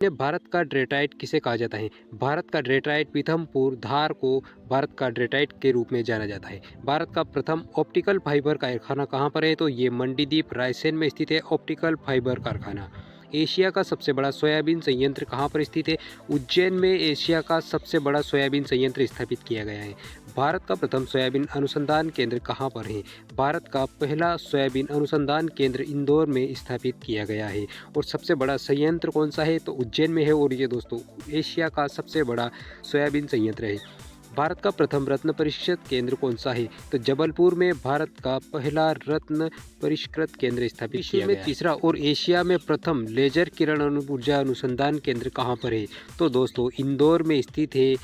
भारत का डेट्राइट किसे कहा जाता है? भारत का डेट्राइट पीथमपुर, धार को भारत का डेट्राइट के रूप में जाना जाता है। भारत का प्रथम ऑप्टिकल फाइबर कारखाना कहाँ पर है? तो ये मंडीदीप रायसेन में स्थित है ऑप्टिकल फाइबर कारखाना। एशिया का सबसे बड़ा सोयाबीन संयंत्र कहाँ पर स्थित है? उज्जैन में एशिया का सबसे बड़ा सोयाबीन संयंत्र स्थापित किया गया है। भारत का प्रथम सोयाबीन अनुसंधान केंद्र कहाँ पर है? भारत का पहला सोयाबीन अनुसंधान केंद्र इंदौर में स्थापित किया गया है। और सबसे बड़ा संयंत्र कौन सा है? तो उज्जैन में है। और ये दोस्तों एशिया का सबसे बड़ा सोयाबीन संयंत्र है। भारत का प्रथम रत्न परिष्कृत केंद्र कौन सा है? तो जबलपुर में भारत का पहला रत्न परिष्कृत केंद्र स्थापित किया गया है। तीसरा और एशिया में प्रथम लेजर किरण ऊर्जा अनुसंधान केंद्र कहाँ पर है? तो दोस्तों इंदौर में स्थित है।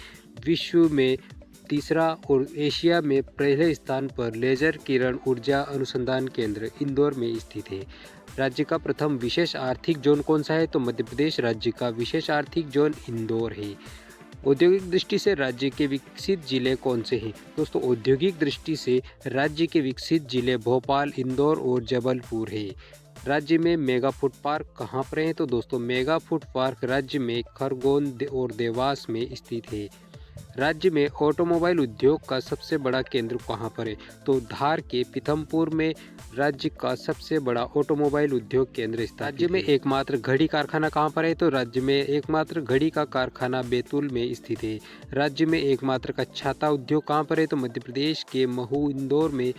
विश्व में तीसरा और एशिया में पहले स्थान पर लेजर किरण ऊर्जा अनुसंधान केंद्र इंदौर में स्थित है। राज्य का प्रथम विशेष आर्थिक जोन कौन सा है? तो मध्य प्रदेश राज्य का विशेष आर्थिक जोन इंदौर है। औद्योगिक दृष्टि से राज्य के विकसित जिले कौन से हैं? दोस्तों औद्योगिक दृष्टि से राज्य के विकसित जिले भोपाल, इंदौर और जबलपुर है। राज्य में मेगा फूड पार्क कहाँ पर है? तो दोस्तों मेगा फूड पार्क राज्य में खरगोन और देवास में स्थित है। राज्य में ऑटोमोबाइल उद्योग का सबसे बड़ा केंद्र कहाँ पर है? तो धार के पीथमपुर में राज्य का सबसे बड़ा ऑटोमोबाइल उद्योग केंद्र स्थापित है। राज्य में एकमात्र घड़ी कारखाना कहाँ पर है? तो राज्य में एकमात्र घड़ी का कारखाना बैतूल में स्थित है। राज्य में एकमात्र का छाता उद्योग कहाँ पर है? तो मध्य प्रदेश के महू इंदौर में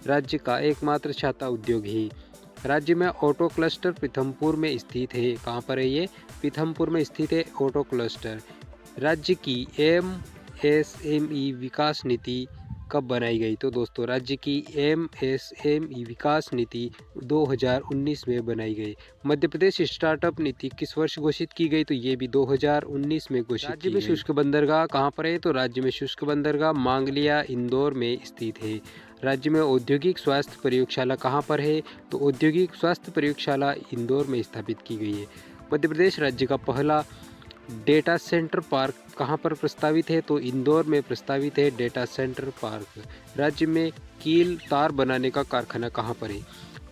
राज्य का एकमात्र छाता उद्योग है। राज्य में ऑटो क्लस्टर पीथमपुर में स्थित है। कहाँ पर है ये? पीथमपुर में स्थित है ऑटो क्लस्टर। राज्य की एमएसएमई विकास नीति कब बनाई गई? तो दोस्तों राज्य की एमएसएमई विकास नीति 2019 में बनाई गई। मध्य प्रदेश स्टार्टअप नीति किस वर्ष घोषित की गई? तो ये भी 2019 में घोषित की गई। राज्य में शुष्क बंदरगाह कहाँ पर है? तो राज्य में शुष्क बंदरगाह मांगलिया इंदौर में स्थित है। राज्य में औद्योगिक स्वास्थ्य प्रयोगशाला कहाँ पर है? तो औद्योगिक स्वास्थ्य प्रयोगशाला इंदौर में स्थापित की गई है। मध्य प्रदेश राज्य का पहला डेटा सेंटर पार्क कहाँ पर प्रस्तावित है? तो इंदौर में प्रस्तावित है डेटा सेंटर पार्क। राज्य में कील तार बनाने का कारखाना कहाँ पर है?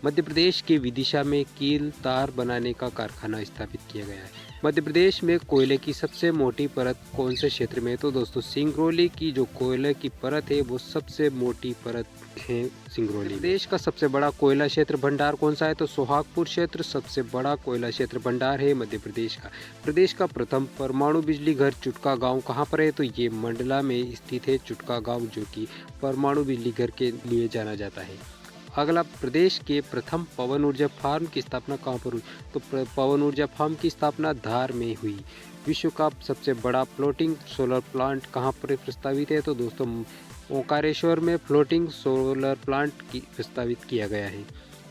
मध्य प्रदेश के विदिशा में कील तार बनाने का कारखाना स्थापित किया गया है। मध्य प्रदेश में कोयले की सबसे मोटी परत कौन से क्षेत्र में है? तो दोस्तों सिंगरौली की जो कोयले की परत है वो सबसे मोटी परत है सिंगरौली। प्रदेश का सबसे बड़ा कोयला क्षेत्र भंडार कौन सा है? तो सोहागपुर क्षेत्र सबसे बड़ा कोयला क्षेत्र भंडार है मध्य प्रदेश का। प्रदेश का प्रथम परमाणु बिजली घर चुटका गांव कहाँ पर है? तो ये मंडला में स्थित है चुटका गांव, जो कि परमाणु बिजली घर के लिए जाना जाता है। अगला, प्रदेश के प्रथम पवन ऊर्जा फार्म की स्थापना कहाँ पर हुई? तो पवन ऊर्जा फार्म की स्थापना धार में हुई। विश्व का सबसे बड़ा फ्लोटिंग सोलर प्लांट कहाँ पर प्रस्तावित है? तो दोस्तों ओंकारेश्वर में फ्लोटिंग सोलर प्लांट की प्रस्तावित किया गया है।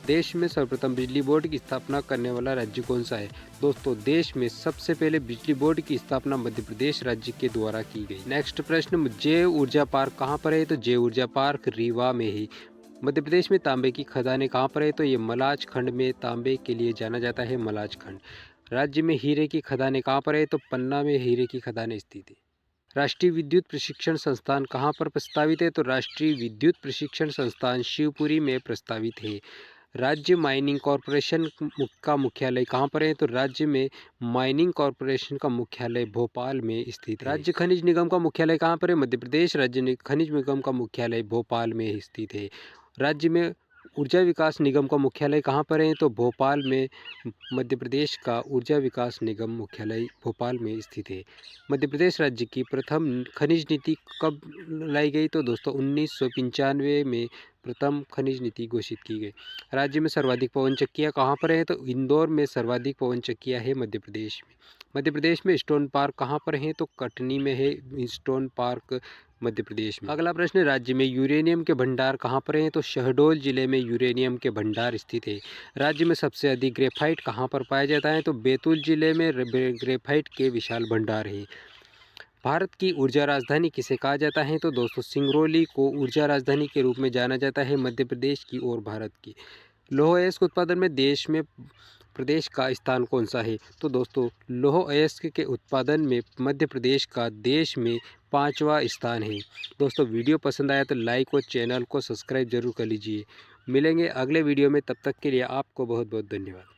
देश में सर्वप्रथम बिजली बोर्ड की स्थापना करने वाला राज्य कौन सा है? दोस्तों देश में सबसे पहले बिजली बोर्ड की स्थापना मध्य प्रदेश राज्य के द्वारा की गई। नेक्स्ट प्रश्न, जैव ऊर्जा पार्क कहाँ पर है? तो जैव ऊर्जा पार्क रीवा में है। मध्य प्रदेश में तांबे की खदानें कहाँ पर है? तो ये मलाज खंड में तांबे के लिए जाना जाता है मलाज खंड। राज्य में हीरे की खदानें कहाँ पर है? तो पन्ना में हीरे की खदानें स्थित है। राष्ट्रीय विद्युत प्रशिक्षण संस्थान कहाँ पर प्रस्तावित है? तो राष्ट्रीय विद्युत प्रशिक्षण संस्थान शिवपुरी में प्रस्तावित है। राज्य माइनिंग कॉरपोरेशन का मुख्यालय कहाँ पर है? तो राज्य में माइनिंग कॉरपोरेशन का मुख्यालय भोपाल में स्थित है। राज्य खनिज निगम का मुख्यालय कहाँ पर है? मध्य प्रदेश राज्य खनिज निगम का मुख्यालय भोपाल में स्थित है। राज्य में ऊर्जा विकास निगम का मुख्यालय कहाँ पर है? तो भोपाल में मध्य प्रदेश का ऊर्जा विकास निगम मुख्यालय भोपाल में स्थित है। मध्य प्रदेश राज्य की प्रथम खनिज नीति कब लाई गई? तो दोस्तों 1995 में प्रथम खनिज नीति घोषित की गई। राज्य में सर्वाधिक पवन चक्कियाँ कहाँ पर है? तो इंदौर में सर्वाधिक पवन चक्कियाँ है मध्य प्रदेश में। मध्य प्रदेश में स्टोन पार्क कहाँ पर है? तो कटनी में है स्टोन पार्क मध्य प्रदेश में। अगला प्रश्न, राज्य में यूरेनियम के भंडार कहाँ पर हैं? तो शहडोल जिले में यूरेनियम के भंडार स्थित है। राज्य में सबसे अधिक ग्रेफाइट कहाँ पर पाया जाता है? तो बैतूल जिले में ग्रेफाइट के विशाल भंडार हैं। भारत की ऊर्जा राजधानी किसे कहा जाता है? तो दोस्तों सिंगरौली को ऊर्जा राजधानी के रूप में जाना जाता है मध्य प्रदेश की और भारत की। लौह अयस्क उत्पादन में देश में प्रदेश का स्थान कौन सा है? तो दोस्तों लौह अयस्क के उत्पादन में मध्य प्रदेश का देश में 5वां स्थान है। दोस्तों वीडियो पसंद आया तो लाइक और चैनल को सब्सक्राइब जरूर कर लीजिए। मिलेंगे अगले वीडियो में, तब तक के लिए आपको बहुत बहुत धन्यवाद।